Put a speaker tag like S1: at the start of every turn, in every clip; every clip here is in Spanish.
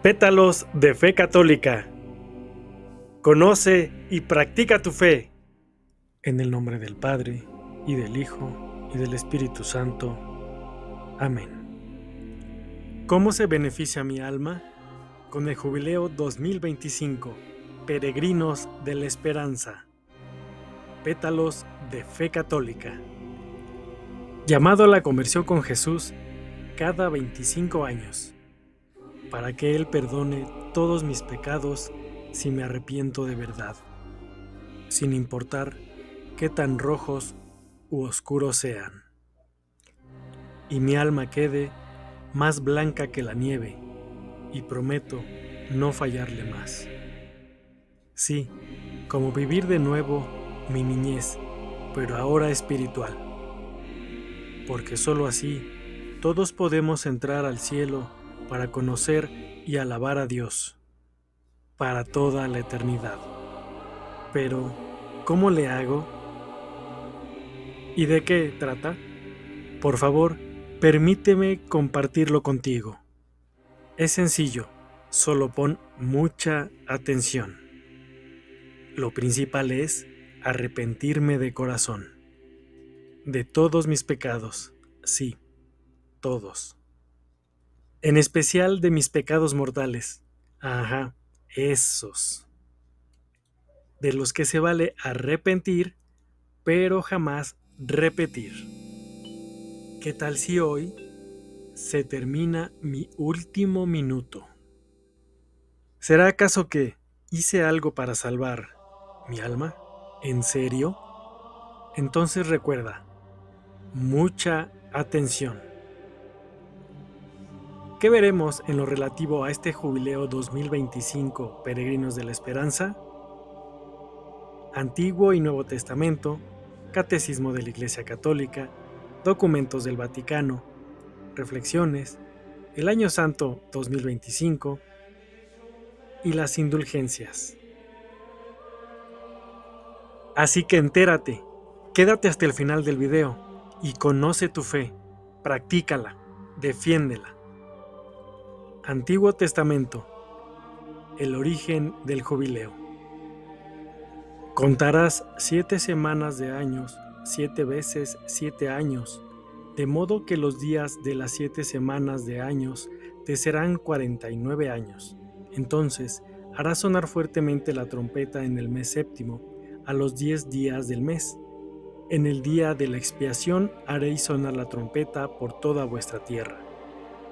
S1: Pétalos de Fe Católica. Conoce y practica tu fe. En el nombre del Padre, y del Hijo, y del Espíritu Santo. Amén. ¿Cómo se beneficia mi alma? Con el Jubileo 2025, Peregrinos de la Esperanza. Pétalos de Fe Católica. Llamado a la conversión con Jesús cada 25 años, para que Él perdone todos mis pecados si me arrepiento de verdad, sin importar qué tan rojos u oscuros sean, y mi alma quede más blanca que la nieve, y prometo no fallarle más. Sí, como vivir de nuevo mi niñez, pero ahora espiritual, porque sólo así todos podemos entrar al cielo para conocer y alabar a Dios para toda la eternidad. Pero, ¿cómo le hago? ¿Y de qué trata? Por favor, permíteme compartirlo contigo. Es sencillo, solo pon mucha atención. Lo principal es arrepentirme de corazón, de todos mis pecados, sí, todos. En especial de mis pecados mortales. Ajá, esos. De los que se vale arrepentir, pero jamás repetir. ¿Qué tal si hoy se termina mi último minuto? ¿Será acaso que hice algo para salvar mi alma? ¿En serio? Entonces recuerda, mucha atención. ¿Qué veremos en lo relativo a este Jubileo 2025 Peregrinos de la Esperanza? Antiguo y Nuevo Testamento, Catecismo de la Iglesia Católica, documentos del Vaticano, reflexiones, el Año Santo 2025 y las indulgencias. Así que entérate, quédate hasta el final del video y conoce tu fe, practícala, defiéndela. Antiguo Testamento, el origen del jubileo. Contarás 7 semanas de años, 7 veces 7 años, de modo que los días de las 7 semanas de años te serán 49 años. Entonces harás sonar fuertemente la trompeta en el mes séptimo, a los 10 días del mes. En el día de la expiación haréis sonar la trompeta por toda vuestra tierra,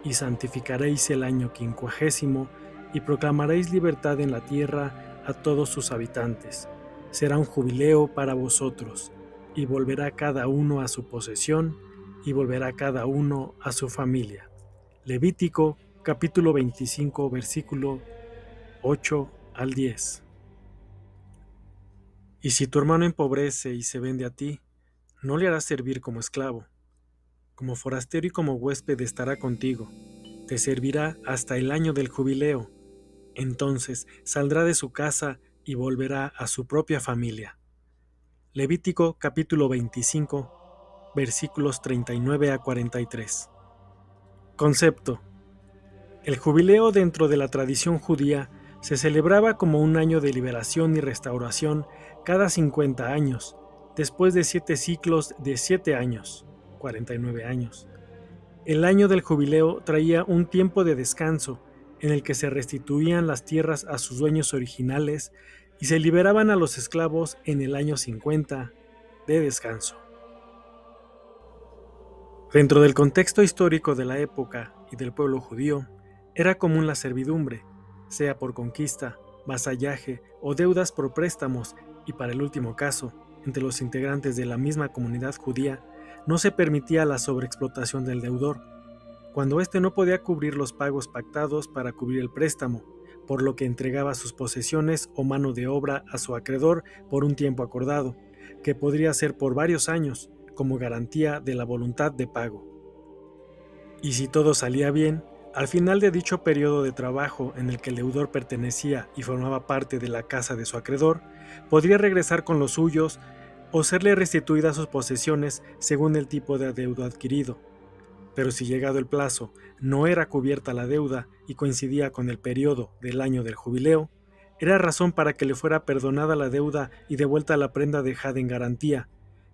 S1: y santificaréis el año 50, y proclamaréis libertad en la tierra a todos sus habitantes. Será un jubileo para vosotros, y volverá cada uno a su posesión, y volverá cada uno a su familia. Levítico capítulo 25, versículo 8 al 10. Y si tu hermano empobrece y se vende a ti, no le harás servir como esclavo. Como forastero y como huésped estará contigo. Te servirá hasta el año del jubileo. Entonces saldrá de su casa y volverá a su propia familia. Levítico capítulo 25, versículos 39 a 43. Concepto. El jubileo dentro de la tradición judía se celebraba como un año de liberación y restauración cada 50 años, después de 7 ciclos de 7 años, 49 años. El año del jubileo traía un tiempo de descanso en el que se restituían las tierras a sus dueños originales y se liberaban a los esclavos en el año 50 de descanso. Dentro del contexto histórico de la época y del pueblo judío, era común la servidumbre, sea por conquista, vasallaje o deudas por préstamos, y para el último caso, entre los integrantes de la misma comunidad judía, no se permitía la sobreexplotación del deudor, cuando éste no podía cubrir los pagos pactados para cubrir el préstamo, por lo que entregaba sus posesiones o mano de obra a su acreedor por un tiempo acordado, que podría ser por varios años, como garantía de la voluntad de pago. Y si todo salía bien, al final de dicho periodo de trabajo en el que el deudor pertenecía y formaba parte de la casa de su acreedor, podría regresar con los suyos o serle restituidas sus posesiones según el tipo de adeudo adquirido. Pero si llegado el plazo no era cubierta la deuda y coincidía con el periodo del año del jubileo, era razón para que le fuera perdonada la deuda y devuelta la prenda dejada en garantía,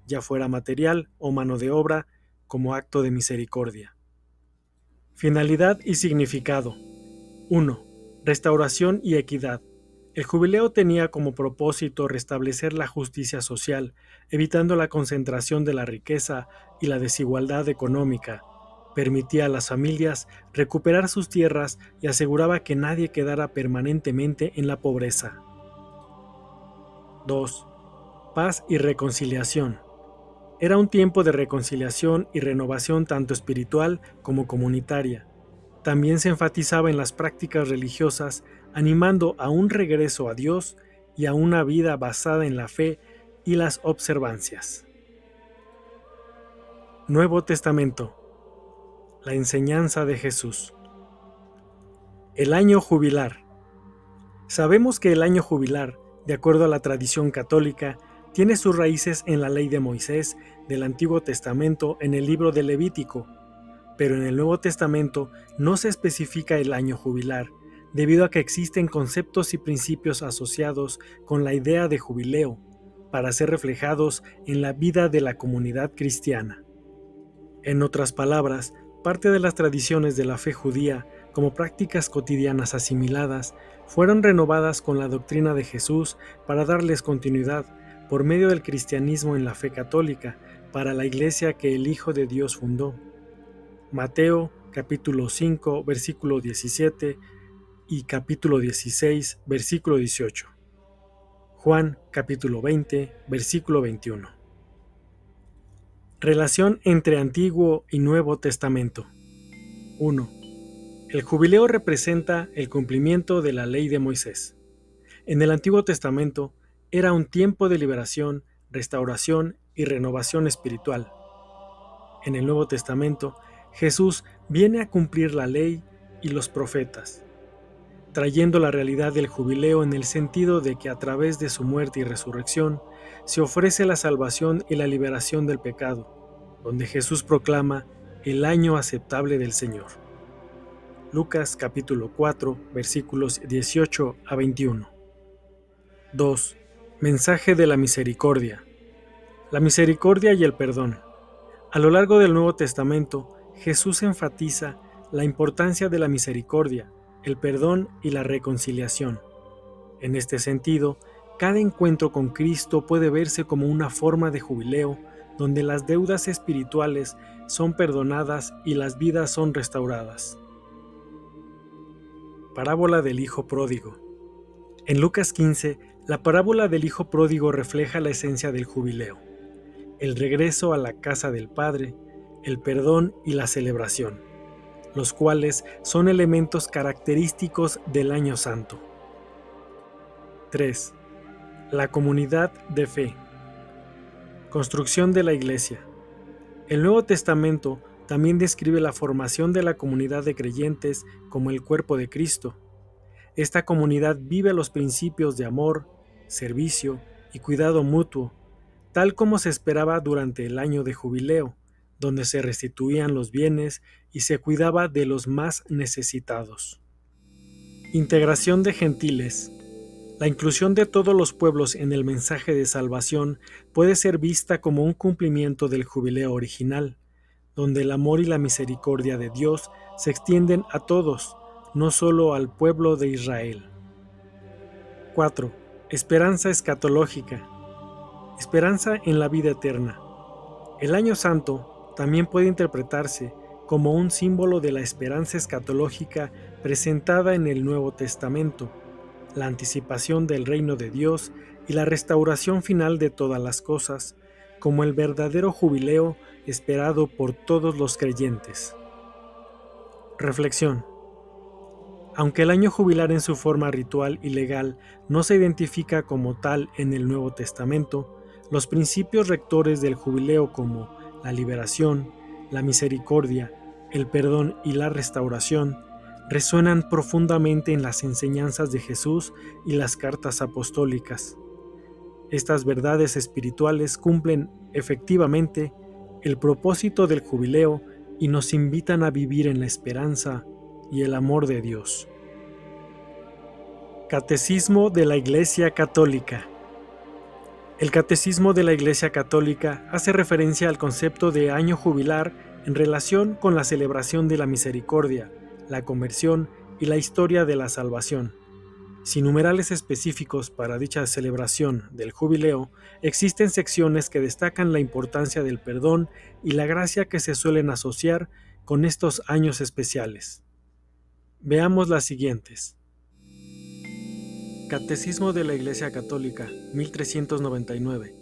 S1: ya fuera material o mano de obra, como acto de misericordia. Finalidad y significado. 1. Restauración y equidad. El jubileo tenía como propósito restablecer la justicia social, evitando la concentración de la riqueza y la desigualdad económica. Permitía a las familias recuperar sus tierras y aseguraba que nadie quedara permanentemente en la pobreza. 2. Paz y reconciliación. Era un tiempo de reconciliación y renovación tanto espiritual como comunitaria. También se enfatizaba en las prácticas religiosas, animando a un regreso a Dios y a una vida basada en la fe y las observancias. Nuevo Testamento. La enseñanza de Jesús. El año jubilar. Sabemos que el año jubilar, de acuerdo a la tradición católica, tiene sus raíces en la ley de Moisés del Antiguo Testamento en el libro de Levítico, pero en el Nuevo Testamento no se especifica el año jubilar, debido a que existen conceptos y principios asociados con la idea de jubileo, para ser reflejados en la vida de la comunidad cristiana. En otras palabras, parte de las tradiciones de la fe judía, como prácticas cotidianas asimiladas, fueron renovadas con la doctrina de Jesús para darles continuidad por medio del cristianismo en la fe católica para la iglesia que el Hijo de Dios fundó. Mateo capítulo 5 versículo 17 y capítulo 16 versículo 18. Juan capítulo 20 versículo 21. Relación entre Antiguo y Nuevo Testamento. 1. El jubileo representa el cumplimiento de la ley de Moisés. En el Antiguo Testamento era un tiempo de liberación, restauración y renovación espiritual. En el Nuevo Testamento, Jesús viene a cumplir la ley y los profetas, trayendo la realidad del jubileo en el sentido de que a través de su muerte y resurrección se ofrece la salvación y la liberación del pecado, donde Jesús proclama el año aceptable del Señor. Lucas capítulo 4 versículos 18 a 21. 2. Mensaje de la misericordia. La misericordia y el perdón. A lo largo del Nuevo Testamento, Jesús enfatiza la importancia de la misericordia, el perdón y la reconciliación. En este sentido, cada encuentro con Cristo puede verse como una forma de jubileo, donde las deudas espirituales son perdonadas y las vidas son restauradas. Parábola del Hijo Pródigo. En Lucas 15, la parábola del Hijo Pródigo refleja la esencia del jubileo: el regreso a la casa del Padre, el perdón y la celebración, los cuales son elementos característicos del Año Santo. 3. La comunidad de fe. Construcción de la Iglesia. El Nuevo Testamento también describe la formación de la comunidad de creyentes como el cuerpo de Cristo. Esta comunidad vive los principios de amor, servicio y cuidado mutuo, tal como se esperaba durante el año de jubileo, donde se restituían los bienes y se cuidaba de los más necesitados. Integración de gentiles. La inclusión de todos los pueblos en el mensaje de salvación puede ser vista como un cumplimiento del jubileo original, donde el amor y la misericordia de Dios se extienden a todos, no solo al pueblo de Israel. 4. Esperanza escatológica. Esperanza en la vida eterna. El Año Santo también puede interpretarse como un símbolo de la esperanza escatológica presentada en el Nuevo Testamento, la anticipación del reino de Dios y la restauración final de todas las cosas, como el verdadero jubileo esperado por todos los creyentes. Reflexión. Aunque el año jubilar en su forma ritual y legal no se identifica como tal en el Nuevo Testamento, los principios rectores del jubileo como la liberación, la misericordia, el perdón y la restauración resuenan profundamente en las enseñanzas de Jesús y las cartas apostólicas. Estas verdades espirituales cumplen efectivamente el propósito del jubileo y nos invitan a vivir en la esperanza y el amor de Dios. Catecismo de la Iglesia Católica. El Catecismo de la Iglesia Católica hace referencia al concepto de año jubilar en relación con la celebración de la misericordia, la conversión y la historia de la salvación. Sin numerales específicos para dicha celebración del jubileo, existen secciones que destacan la importancia del perdón y la gracia que se suelen asociar con estos años especiales. Veamos las siguientes. Catecismo de la Iglesia Católica, 1399.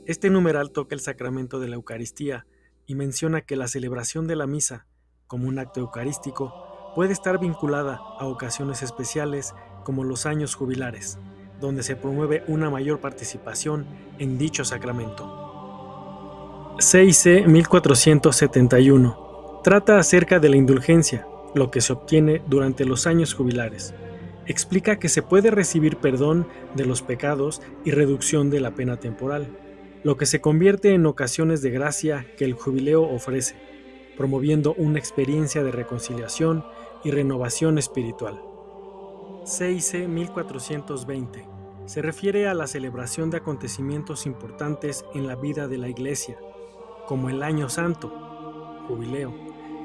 S1: Este numeral toca el sacramento de la Eucaristía y menciona que la celebración de la misa, como un acto eucarístico, puede estar vinculada a ocasiones especiales como los años jubilares, donde se promueve una mayor participación en dicho sacramento. CIC 1471. Trata acerca de la indulgencia, lo que se obtiene durante los años jubilares. Explica que se puede recibir perdón de los pecados y reducción de la pena temporal, lo que se convierte en ocasiones de gracia que el jubileo ofrece, promoviendo una experiencia de reconciliación y renovación espiritual. CIC 1420 se refiere a la celebración de acontecimientos importantes en la vida de la Iglesia, como el Año Santo, jubileo,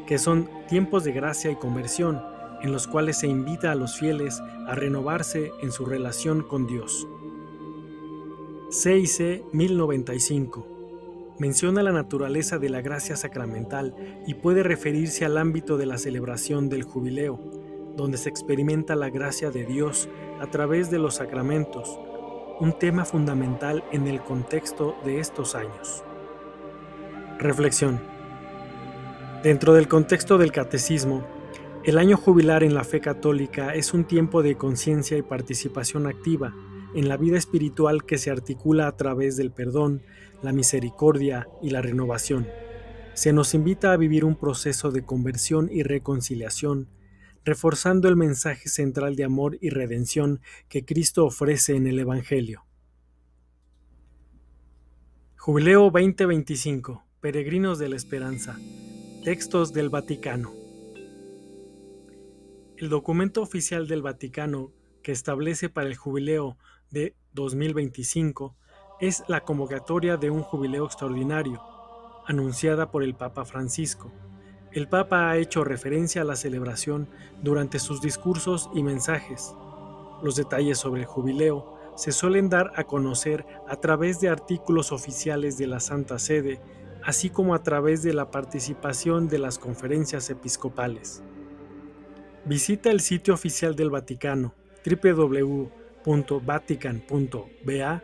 S1: que son tiempos de gracia y conversión, en los cuales se invita a los fieles a renovarse en su relación con Dios. CIC 1095 menciona la naturaleza de la gracia sacramental y puede referirse al ámbito de la celebración del jubileo, donde se experimenta la gracia de Dios a través de los sacramentos, un tema fundamental en el contexto de estos años. Reflexión. Dentro del contexto del catecismo, el año jubilar en la fe católica es un tiempo de conciencia y participación activa en la vida espiritual que se articula a través del perdón, la misericordia y la renovación. Se nos invita a vivir un proceso de conversión y reconciliación, reforzando el mensaje central de amor y redención que Cristo ofrece en el Evangelio. Jubileo 2025. Peregrinos de la Esperanza. Textos del Vaticano. El documento oficial del Vaticano que establece para el jubileo de 2025 es la convocatoria de un jubileo extraordinario, anunciada por el Papa Francisco. El Papa ha hecho referencia a la celebración durante sus discursos y mensajes. Los detalles sobre el jubileo se suelen dar a conocer a través de artículos oficiales de la Santa Sede, así como a través de la participación de las conferencias episcopales. Visita el sitio oficial del Vaticano, www.vatican.va,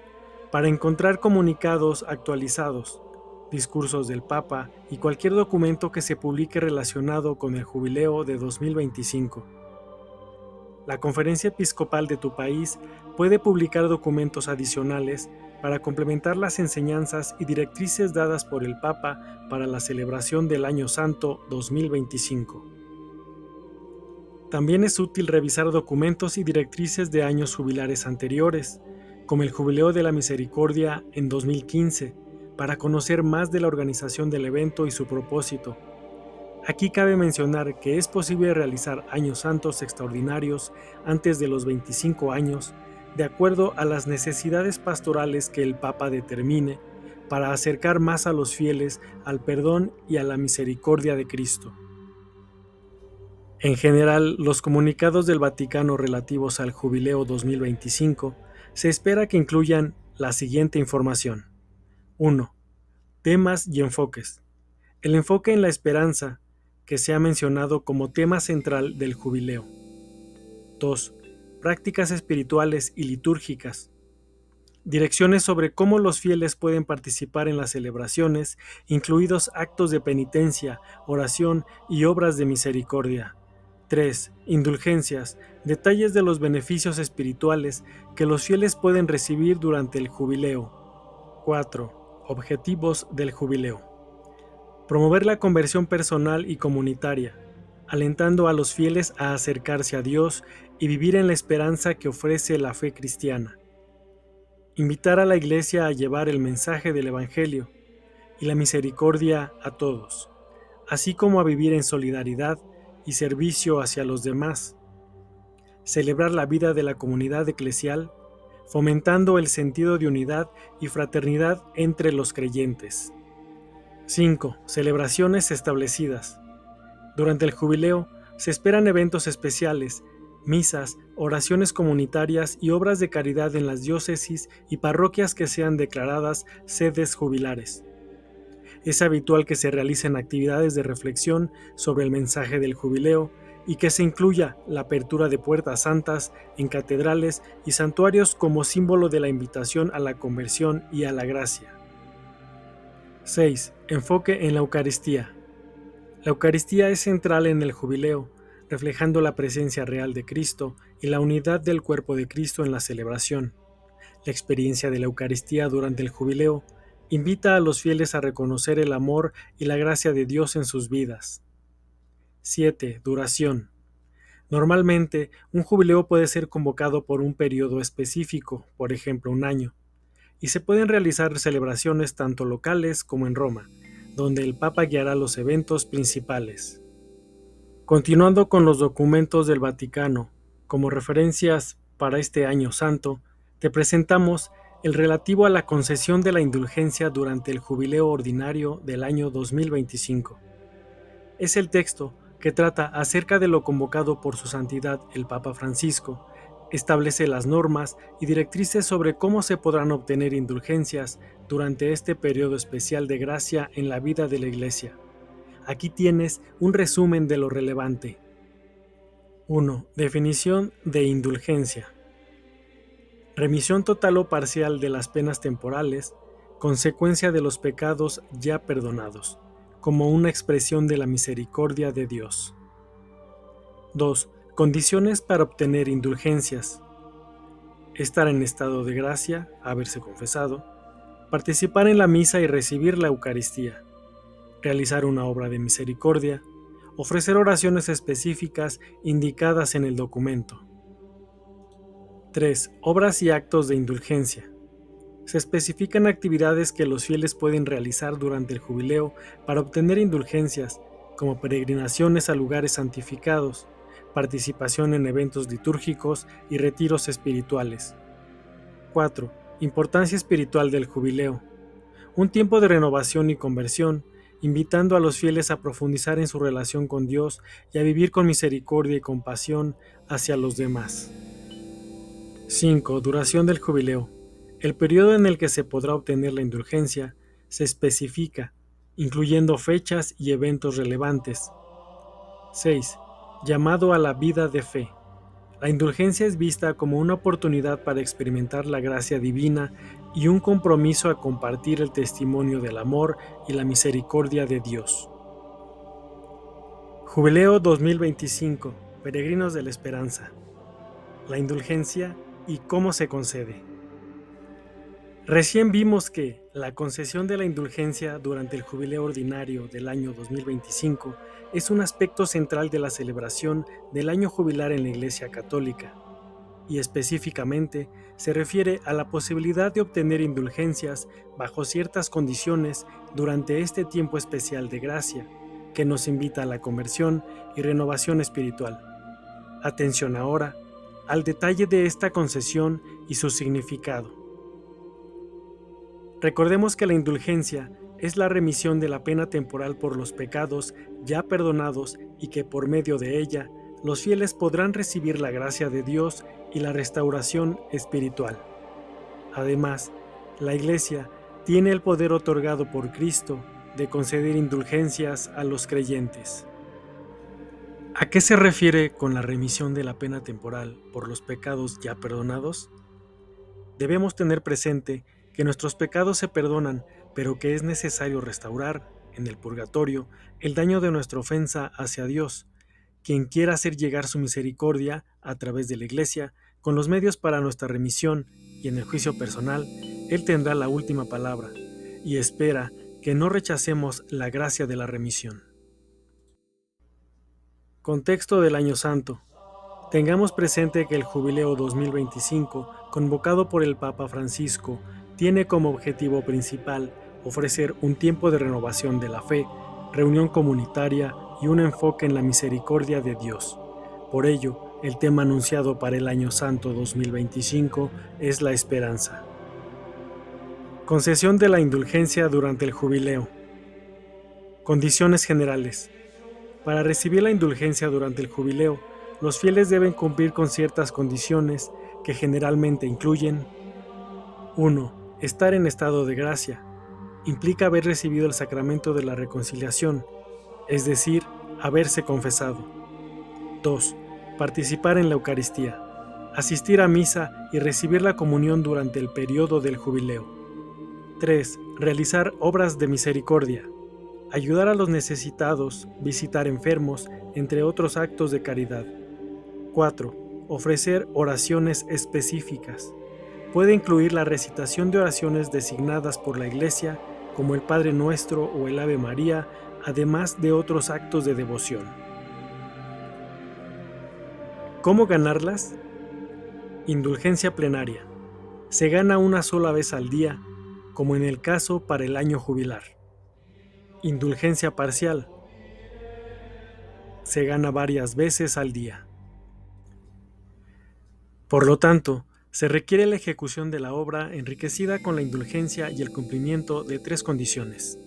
S1: para encontrar comunicados actualizados, discursos del Papa y cualquier documento que se publique relacionado con el jubileo de 2025. La Conferencia Episcopal de tu país puede publicar documentos adicionales para complementar las enseñanzas y directrices dadas por el Papa para la celebración del Año Santo 2025. También es útil revisar documentos y directrices de años jubilares anteriores, como el Jubileo de la Misericordia en 2015, para conocer más de la organización del evento y su propósito. Aquí cabe mencionar que es posible realizar años santos extraordinarios antes de los 25 años, de acuerdo a las necesidades pastorales que el Papa determine, para acercar más a los fieles al perdón y a la misericordia de Cristo. En general, los comunicados del Vaticano relativos al Jubileo 2025 se espera que incluyan la siguiente información. 1. Temas y enfoques. El enfoque en la esperanza, que se ha mencionado como tema central del jubileo. 2. Prácticas espirituales y litúrgicas. Direcciones sobre cómo los fieles pueden participar en las celebraciones, incluidos actos de penitencia, oración y obras de misericordia. 3. Indulgencias. Detalles de los beneficios espirituales que los fieles pueden recibir durante el jubileo. 4. Objetivos del jubileo. Promover la conversión personal y comunitaria, alentando a los fieles a acercarse a Dios y vivir en la esperanza que ofrece la fe cristiana. Invitar a la Iglesia a llevar el mensaje del Evangelio y la misericordia a todos, así como a vivir en solidaridad y servicio hacia los demás. Celebrar la vida de la comunidad eclesial, fomentando el sentido de unidad y fraternidad entre los creyentes. 5. Celebraciones establecidas. Durante el jubileo se esperan eventos especiales, misas, oraciones comunitarias y obras de caridad en las diócesis y parroquias que sean declaradas sedes jubilares. Es habitual que se realicen actividades de reflexión sobre el mensaje del jubileo y que se incluya la apertura de puertas santas en catedrales y santuarios como símbolo de la invitación a la conversión y a la gracia. 6. Enfoque en la Eucaristía. La Eucaristía es central en el jubileo, reflejando la presencia real de Cristo y la unidad del cuerpo de Cristo en la celebración. La experiencia de la Eucaristía durante el jubileo invita a los fieles a reconocer el amor y la gracia de Dios en sus vidas. 7. Duración. Normalmente, un jubileo puede ser convocado por un periodo específico, por ejemplo, un año, y se pueden realizar celebraciones tanto locales como en Roma, donde el Papa guiará los eventos principales. Continuando con los documentos del Vaticano, como referencias para este año santo, te presentamos el relativo a la concesión de la indulgencia durante el jubileo ordinario del año 2025. Es el texto que trata acerca de lo convocado por su santidad el Papa Francisco, establece las normas y directrices sobre cómo se podrán obtener indulgencias durante este periodo especial de gracia en la vida de la Iglesia. Aquí tienes un resumen de lo relevante. 1. Definición de indulgencia. Remisión total o parcial de las penas temporales, consecuencia de los pecados ya perdonados, como una expresión de la misericordia de Dios. 2. Condiciones para obtener indulgencias. Estar en estado de gracia, haberse confesado, participar en la misa y recibir la Eucaristía, realizar una obra de misericordia, ofrecer oraciones específicas indicadas en el documento. 3. Obras y actos de indulgencia. Se especifican actividades que los fieles pueden realizar durante el jubileo para obtener indulgencias, como peregrinaciones a lugares santificados, participación en eventos litúrgicos y retiros espirituales. 4. Importancia espiritual del jubileo. Un tiempo de renovación y conversión, invitando a los fieles a profundizar en su relación con Dios y a vivir con misericordia y compasión hacia los demás. 5. Duración del jubileo. El periodo en el que se podrá obtener la indulgencia se especifica, incluyendo fechas y eventos relevantes. 6. Llamado a la vida de fe. La indulgencia es vista como una oportunidad para experimentar la gracia divina y un compromiso a compartir el testimonio del amor y la misericordia de Dios. Jubileo 2025. Peregrinos de la Esperanza. La indulgencia y cómo se concede. Recién vimos que la concesión de la indulgencia durante el jubileo ordinario del año 2025 es un aspecto central de la celebración del año jubilar en la Iglesia Católica, y específicamente se refiere a la posibilidad de obtener indulgencias bajo ciertas condiciones durante este tiempo especial de gracia, que nos invita a la conversión y renovación espiritual. Atención ahora al detalle de esta concesión y su significado. Recordemos que la indulgencia es la remisión de la pena temporal por los pecados ya perdonados y que por medio de ella los fieles podrán recibir la gracia de Dios y la restauración espiritual. Además, la Iglesia tiene el poder otorgado por Cristo de conceder indulgencias a los creyentes. ¿A qué se refiere con la remisión de la pena temporal por los pecados ya perdonados? Debemos tener presente que nuestros pecados se perdonan, pero que es necesario restaurar, en el purgatorio, el daño de nuestra ofensa hacia Dios, quien quiera hacer llegar su misericordia a través de la Iglesia, con los medios para nuestra remisión, y en el juicio personal, Él tendrá la última palabra, y espera que no rechacemos la gracia de la remisión. Contexto del Año Santo. Tengamos presente que el Jubileo 2025, convocado por el Papa Francisco, tiene como objetivo principal ofrecer un tiempo de renovación de la fe reunión comunitaria y un enfoque en la misericordia de Dios. Por ello, el tema anunciado para el Año Santo 2025 es la esperanza. Concesión de la indulgencia durante el jubileo. Condiciones generales. Para recibir la indulgencia durante el jubileo, los fieles deben cumplir con ciertas condiciones que generalmente incluyen: 1. Estar en estado de gracia. Implica haber recibido el sacramento de la reconciliación, es decir, haberse confesado. 2. Participar en la Eucaristía. Asistir a misa y recibir la comunión durante el periodo del jubileo. 3. Realizar obras de misericordia. Ayudar a los necesitados, visitar enfermos, entre otros actos de caridad. 4. Ofrecer oraciones específicas. Puede incluir la recitación de oraciones designadas por la Iglesia, como el Padre Nuestro o el Ave María, además de otros actos de devoción. ¿Cómo ganarlas? Indulgencia plenaria. Se gana una sola vez al día, como en el caso para el año jubilar. Indulgencia parcial. Se gana varias veces al día. Por lo tanto, se requiere la ejecución de la obra enriquecida con la indulgencia y el cumplimiento de 3 condiciones.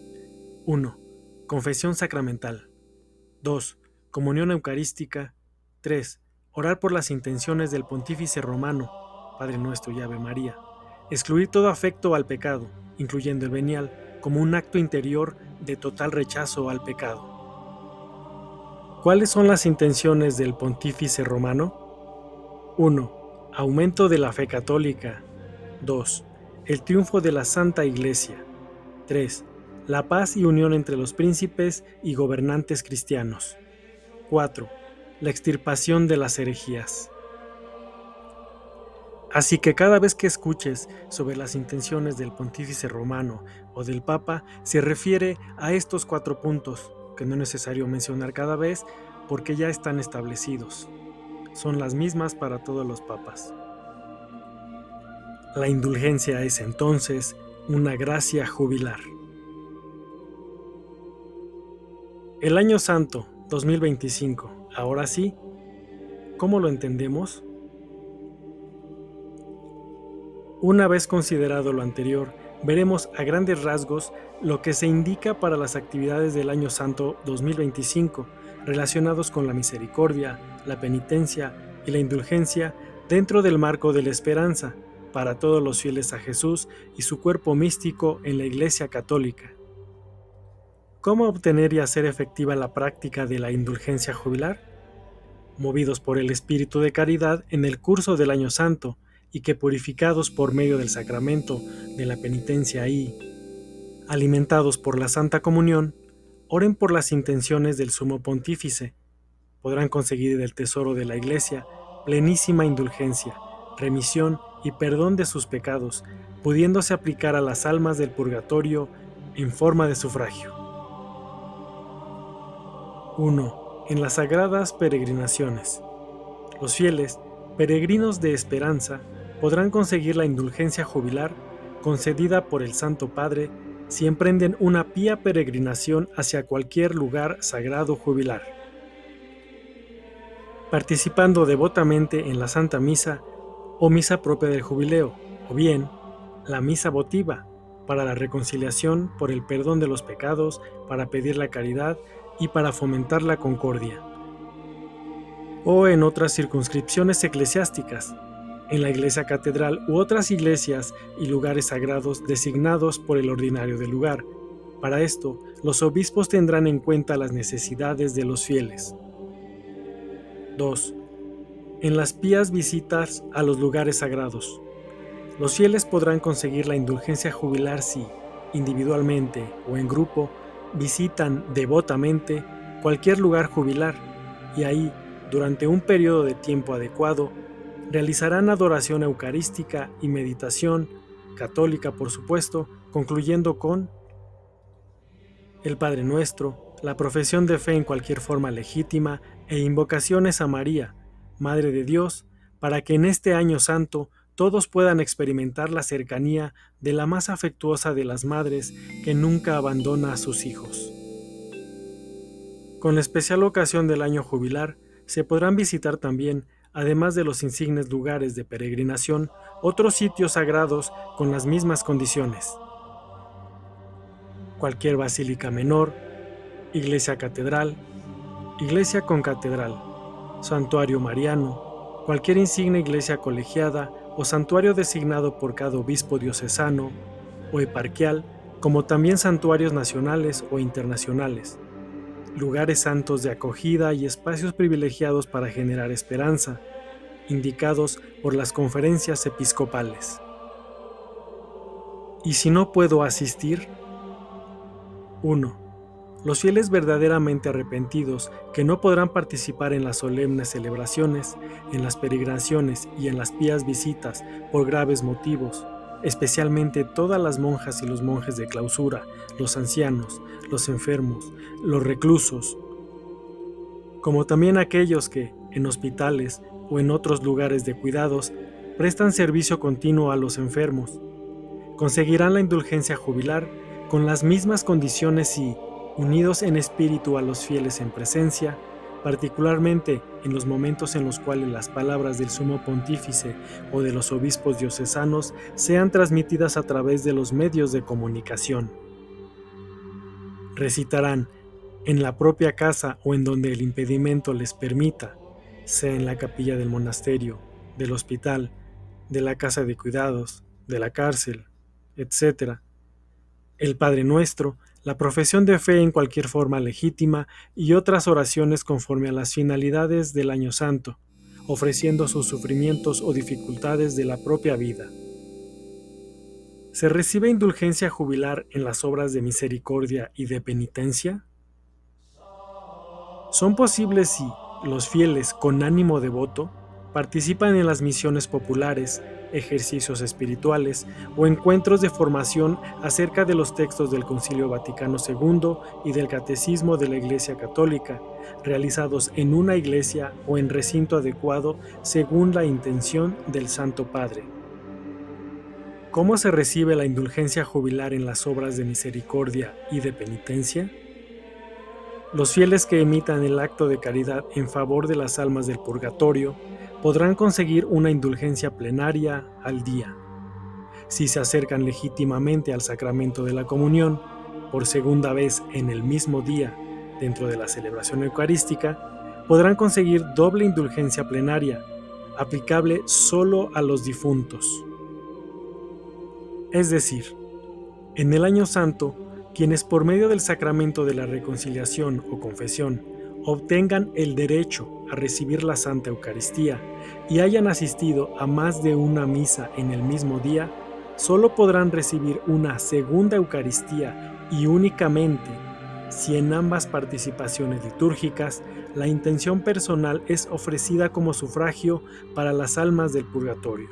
S1: 1. Confesión sacramental. 2. Comunión eucarística. 3. Orar por las intenciones del Pontífice Romano, Padre Nuestro y Ave María. Excluir todo afecto al pecado, incluyendo el venial, como un acto interior de total rechazo al pecado. ¿Cuáles son las intenciones del Pontífice Romano? 1. Aumento de la fe católica. 2. El triunfo de la Santa Iglesia. 3. La paz y unión entre los príncipes y gobernantes cristianos. 4. La extirpación de las herejías. Así que cada vez que escuches sobre las intenciones del Pontífice Romano o del Papa, se refiere a estos 4 puntos, que no es necesario mencionar cada vez porque ya están establecidos. Son las mismas para todos los papas. La indulgencia es entonces una gracia jubilar. El Año Santo 2025, ahora sí, ¿cómo lo entendemos? Una vez considerado lo anterior, veremos a grandes rasgos lo que se indica para las actividades del Año Santo 2025 relacionados con la misericordia, la penitencia y la indulgencia dentro del marco de la esperanza para todos los fieles a Jesús y su cuerpo místico en la Iglesia Católica. ¿Cómo obtener y hacer efectiva la práctica de la indulgencia jubilar? Movidos por el espíritu de caridad en el curso del Año Santo, y que purificados por medio del sacramento de la penitencia y alimentados por la Santa Comunión, oren por las intenciones del Sumo Pontífice. Podrán conseguir del tesoro de la Iglesia plenísima indulgencia, remisión y perdón de sus pecados, pudiéndose aplicar a las almas del purgatorio en forma de sufragio. 1. En las sagradas peregrinaciones. Los fieles, peregrinos de esperanza, podrán conseguir la indulgencia jubilar concedida por el Santo Padre si emprenden una pía peregrinación hacia cualquier lugar sagrado jubilar, participando devotamente en la Santa Misa o misa propia del jubileo, o bien la misa votiva para la reconciliación por el perdón de los pecados, para pedir la caridad y para fomentar la concordia, o en otras circunscripciones eclesiásticas, en la iglesia catedral u otras iglesias y lugares sagrados designados por el ordinario del lugar. Para esto, los obispos tendrán en cuenta las necesidades de los fieles. 2. En las pías visitas a los lugares sagrados. Los fieles podrán conseguir la indulgencia jubilar si, individualmente o en grupo, visitan devotamente cualquier lugar jubilar y ahí, durante un periodo de tiempo adecuado, realizarán adoración eucarística y meditación, católica por supuesto, concluyendo con el Padre Nuestro, la profesión de fe en cualquier forma legítima e invocaciones a María, Madre de Dios, para que en este año santo todos puedan experimentar la cercanía de la más afectuosa de las madres que nunca abandona a sus hijos. Con la especial ocasión del año jubilar, se podrán visitar también, además de los insignes lugares de peregrinación, otros sitios sagrados con las mismas condiciones. Cualquier basílica menor, iglesia catedral, iglesia con catedral, santuario mariano, cualquier insigne iglesia colegiada o santuario designado por cada obispo diocesano o eparquial, como también santuarios nacionales o internacionales, lugares santos de acogida y espacios privilegiados para generar esperanza, indicados por las conferencias episcopales. ¿Y si no puedo asistir? 1. Los fieles verdaderamente arrepentidos, que no podrán participar en las solemnes celebraciones, en las peregrinaciones y en las pías visitas por graves motivos, especialmente todas las monjas y los monjes de clausura, los ancianos, los enfermos, los reclusos, como también aquellos que, en hospitales o en otros lugares de cuidados, prestan servicio continuo a los enfermos, conseguirán la indulgencia jubilar con las mismas condiciones y, unidos en espíritu a los fieles en presencia, particularmente en los momentos en los cuales las palabras del sumo pontífice o de los obispos diocesanos sean transmitidas a través de los medios de comunicación. Recitarán en la propia casa o en donde el impedimento les permita, sea en la capilla del monasterio, del hospital, de la casa de cuidados, de la cárcel, etc., el Padre Nuestro, la profesión de fe en cualquier forma legítima y otras oraciones conforme a las finalidades del Año Santo, ofreciendo sus sufrimientos o dificultades de la propia vida. ¿Se recibe indulgencia jubilar en las obras de misericordia y de penitencia? Son posibles si los fieles con ánimo devoto participan en las misiones populares, ejercicios espirituales o encuentros de formación acerca de los textos del Concilio Vaticano II y del Catecismo de la Iglesia Católica, realizados en una iglesia o en recinto adecuado según la intención del Santo Padre. ¿Cómo se recibe la indulgencia jubilar en las obras de misericordia y de penitencia? Los fieles que emitan el acto de caridad en favor de las almas del purgatorio podrán conseguir una indulgencia plenaria al día. Si se acercan legítimamente al sacramento de la comunión, por segunda vez en el mismo día, dentro de la celebración eucarística, podrán conseguir doble indulgencia plenaria, aplicable solo a los difuntos. Es decir, en el Año Santo, quienes por medio del sacramento de la reconciliación o confesión obtengan el derecho a recibir la Santa Eucaristía y hayan asistido a más de una misa en el mismo día, solo podrán recibir una segunda Eucaristía y únicamente si en ambas participaciones litúrgicas la intención personal es ofrecida como sufragio para las almas del purgatorio,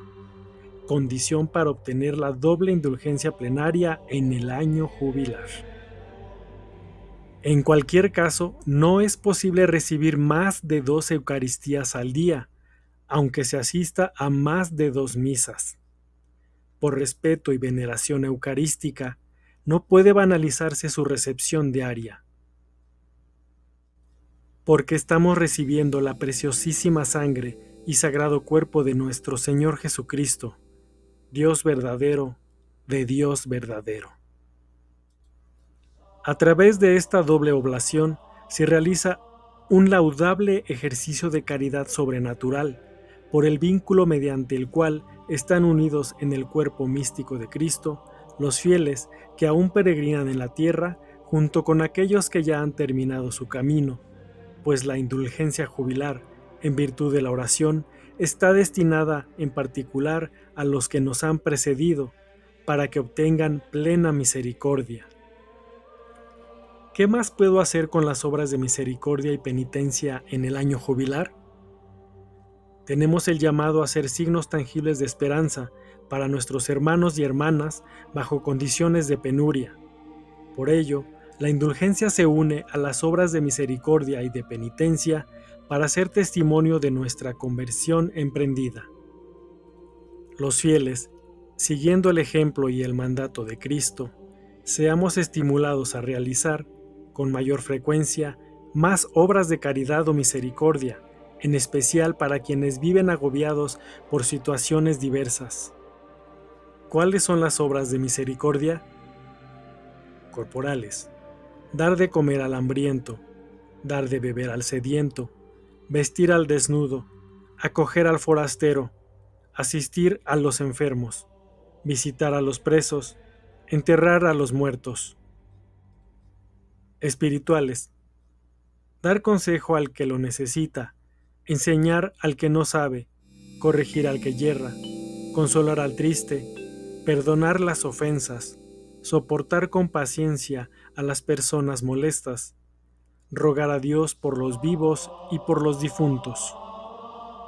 S1: condición para obtener la doble indulgencia plenaria en el año jubilar. En cualquier caso, no es posible recibir más de 2 Eucaristías al día, aunque se asista a más de 2 misas. Por respeto y veneración eucarística, no puede banalizarse su recepción diaria, porque estamos recibiendo la preciosísima sangre y sagrado cuerpo de nuestro Señor Jesucristo, Dios verdadero, de Dios verdadero. A través de esta doble oblación se realiza un laudable ejercicio de caridad sobrenatural, por el vínculo mediante el cual están unidos en el cuerpo místico de Cristo los fieles que aún peregrinan en la tierra junto con aquellos que ya han terminado su camino, pues la indulgencia jubilar, en virtud de la oración, está destinada en particular a los que nos han precedido, para que obtengan plena misericordia. ¿Qué más puedo hacer con las obras de misericordia y penitencia en el año jubilar? Tenemos el llamado a ser signos tangibles de esperanza para nuestros hermanos y hermanas bajo condiciones de penuria. Por ello, la indulgencia se une a las obras de misericordia y de penitencia para ser testimonio de nuestra conversión emprendida. Los fieles, siguiendo el ejemplo y el mandato de Cristo, seamos estimulados a realizar, con mayor frecuencia, más obras de caridad o misericordia, en especial para quienes viven agobiados por situaciones diversas. ¿Cuáles son las obras de misericordia? Corporales: dar de comer al hambriento, dar de beber al sediento, vestir al desnudo, acoger al forastero, asistir a los enfermos, visitar a los presos, enterrar a los muertos. Espirituales: dar consejo al que lo necesita, enseñar al que no sabe, corregir al que yerra, consolar al triste, perdonar las ofensas, soportar con paciencia a las personas molestas, rogar a Dios por los vivos y por los difuntos.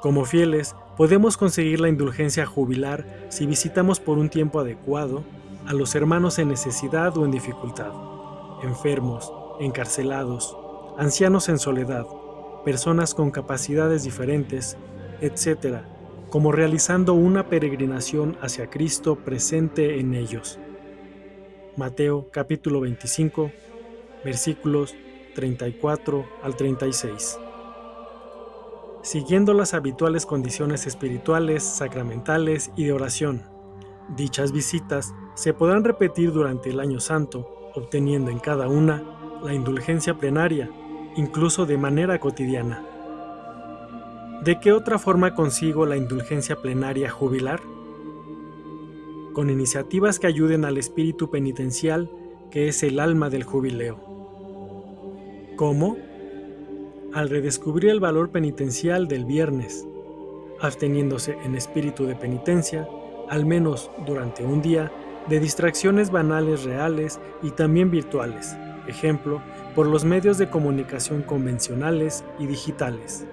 S1: Como fieles, podemos conseguir la indulgencia jubilar si visitamos por un tiempo adecuado a los hermanos en necesidad o en dificultad, enfermos, encarcelados, ancianos en soledad, personas con capacidades diferentes, etc., como realizando una peregrinación hacia Cristo presente en ellos. Mateo capítulo 25, versículos 34 al 36. Siguiendo las habituales condiciones espirituales, sacramentales y de oración. Dichas visitas se podrán repetir durante el Año Santo, obteniendo en cada una la indulgencia plenaria, incluso de manera cotidiana. ¿De qué otra forma consigo la indulgencia plenaria jubilar? Con iniciativas que ayuden al espíritu penitencial, que es el alma del jubileo. ¿Cómo? Al redescubrir el valor penitencial del viernes, absteniéndose en espíritu de penitencia, al menos durante un día, de distracciones banales reales y también virtuales, ejemplo, por los medios de comunicación convencionales y digitales.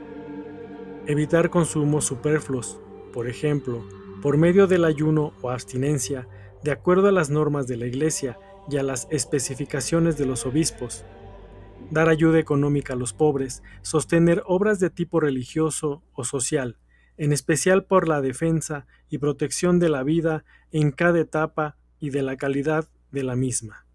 S1: Evitar consumos superfluos, por ejemplo, por medio del ayuno o abstinencia, de acuerdo a las normas de la Iglesia y a las especificaciones de los obispos. Dar ayuda económica a los pobres, sostener obras de tipo religioso o social, en especial por la defensa y protección de la vida en cada etapa y de la calidad de la misma.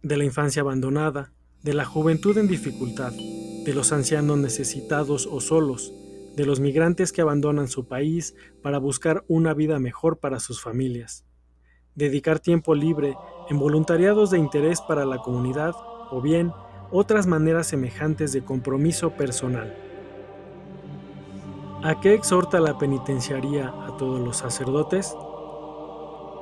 S1: De la infancia abandonada, de la juventud en dificultad, de los ancianos necesitados o solos, de los migrantes que abandonan su país para buscar una vida mejor para sus familias. Dedicar tiempo libre en voluntariados de interés para la comunidad o bien otras maneras semejantes de compromiso personal. ¿A qué exhorta la penitenciaría a todos los sacerdotes?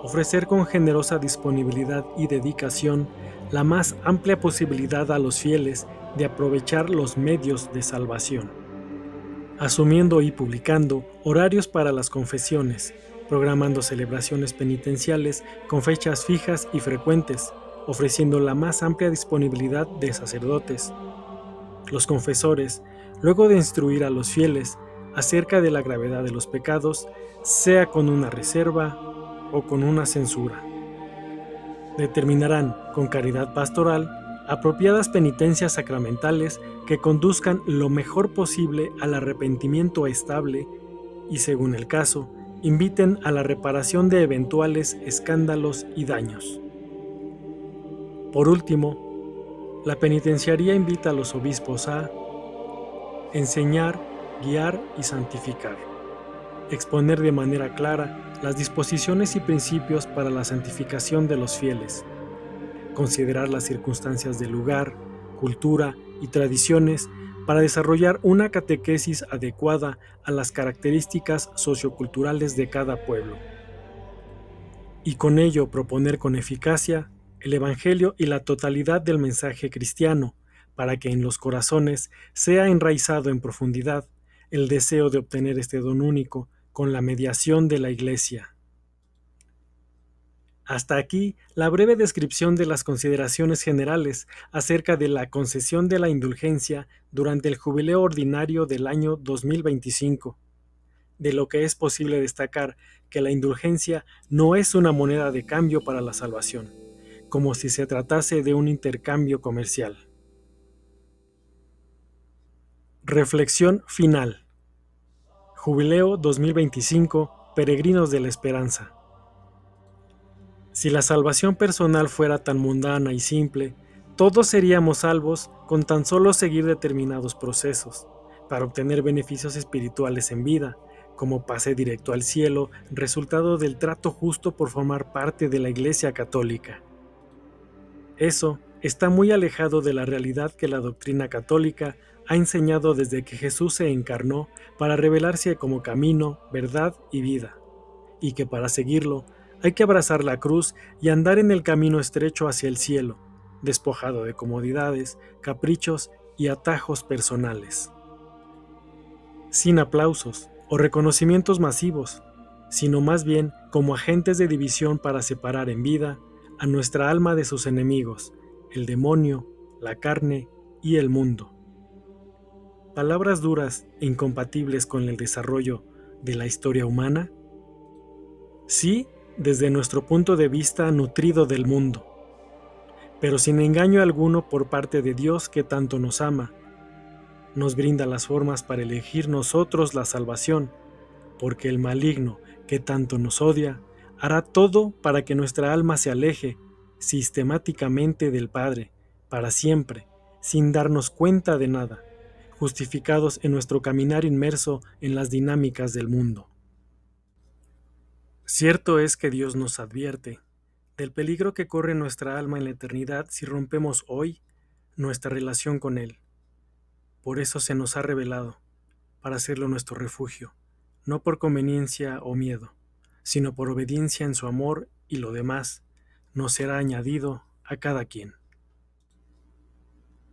S1: Ofrecer con generosa disponibilidad y dedicación la más amplia posibilidad a los fieles de aprovechar los medios de salvación, asumiendo y publicando horarios para las confesiones, programando celebraciones penitenciales con fechas fijas y frecuentes, ofreciendo la más amplia disponibilidad de sacerdotes. Los confesores, luego de instruir a los fieles acerca de la gravedad de los pecados, sea con una reserva o con una censura. Determinarán, con caridad pastoral, apropiadas penitencias sacramentales que conduzcan lo mejor posible al arrepentimiento estable y, según el caso, inviten a la reparación de eventuales escándalos y daños. Por último, la penitenciaría invita a los obispos a enseñar, guiar y santificar, exponer de manera clara las disposiciones y principios para la santificación de los fieles, considerar las circunstancias del lugar, cultura y tradiciones para desarrollar una catequesis adecuada a las características socioculturales de cada pueblo, y con ello proponer con eficacia el Evangelio y la totalidad del mensaje cristiano, para que en los corazones sea enraizado en profundidad el deseo de obtener este don único con la mediación de la Iglesia. Hasta aquí la breve descripción de las consideraciones generales acerca de la concesión de la indulgencia durante el jubileo ordinario del año 2025. De lo que es posible destacar que la indulgencia no es una moneda de cambio para la salvación, como si se tratase de un intercambio comercial. Reflexión final. Jubileo 2025, Peregrinos de la Esperanza. Si la salvación personal fuera tan mundana y simple, Todos seríamos salvos con tan solo seguir determinados procesos para obtener beneficios espirituales en vida, como pase directo al cielo, resultado del trato justo por formar parte de la Iglesia Católica. Eso está muy alejado de la realidad que la doctrina católica ha enseñado desde que Jesús se encarnó para revelarse como camino, verdad y vida, y que para seguirlo hay que abrazar la cruz y andar en el camino estrecho hacia el cielo, despojado de comodidades, caprichos y atajos personales. Sin aplausos o reconocimientos masivos, sino más bien como agentes de división para separar en vida a nuestra alma de sus enemigos, el demonio, la carne y el mundo. Palabras duras e incompatibles con el desarrollo de la historia humana. Sí, desde nuestro punto de vista nutrido del mundo, pero sin engaño alguno por parte de Dios que tanto nos ama. Nos brinda las formas para elegir nosotros la salvación, porque el maligno que tanto nos odia hará todo para que nuestra alma se aleje sistemáticamente del Padre, para siempre, sin darnos cuenta de nada, justificados en nuestro caminar inmerso en las dinámicas del mundo. Cierto es que Dios nos advierte del peligro que corre nuestra alma en la eternidad si rompemos hoy nuestra relación con Él. Por eso se nos ha revelado, para hacerlo nuestro refugio, no por conveniencia o miedo, sino por obediencia en su amor, y lo demás nos será añadido a cada quien.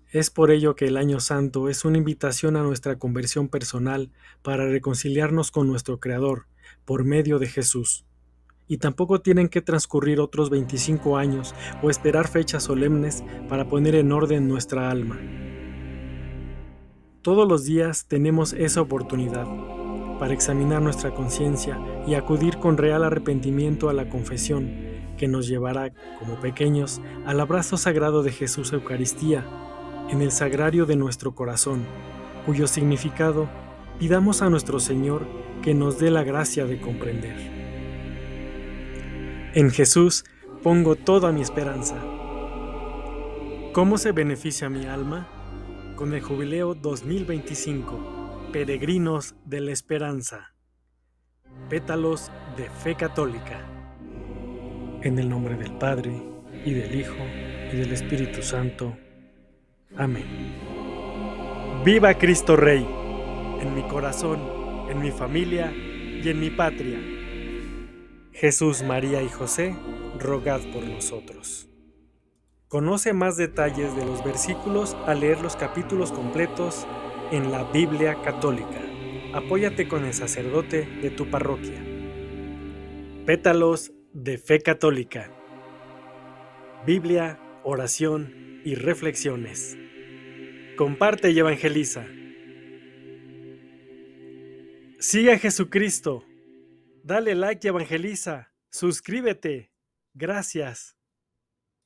S1: Es por ello que el Año Santo es una invitación a nuestra conversión personal para reconciliarnos con nuestro Creador por medio de Jesús. Y tampoco tienen que transcurrir otros 25 años o esperar fechas solemnes para poner en orden nuestra alma. Todos los días tenemos esa oportunidad para examinar nuestra conciencia y acudir con real arrepentimiento a la confesión, que nos llevará, como pequeños, al abrazo sagrado de Jesús Eucaristía, en el sagrario de nuestro corazón, cuyo significado pidamos a nuestro Señor que nos dé la gracia de comprender. En Jesús pongo toda mi esperanza. ¿Cómo se beneficia mi alma? Con el Jubileo 2025, Peregrinos de la Esperanza. Pétalos de Fe Católica. En el nombre del Padre, y del Hijo, y del Espíritu Santo. Amén. ¡Viva Cristo Rey! En mi corazón, en mi familia y en mi patria. Jesús, María y José, rogad por nosotros. Conoce más detalles de los versículos al leer los capítulos completos en la Biblia Católica. Apóyate con el sacerdote de tu parroquia. Pétalos de Fe Católica. Biblia, oración y reflexiones. Comparte y evangeliza. Sigue a Jesucristo. Dale like y evangeliza. Suscríbete. Gracias.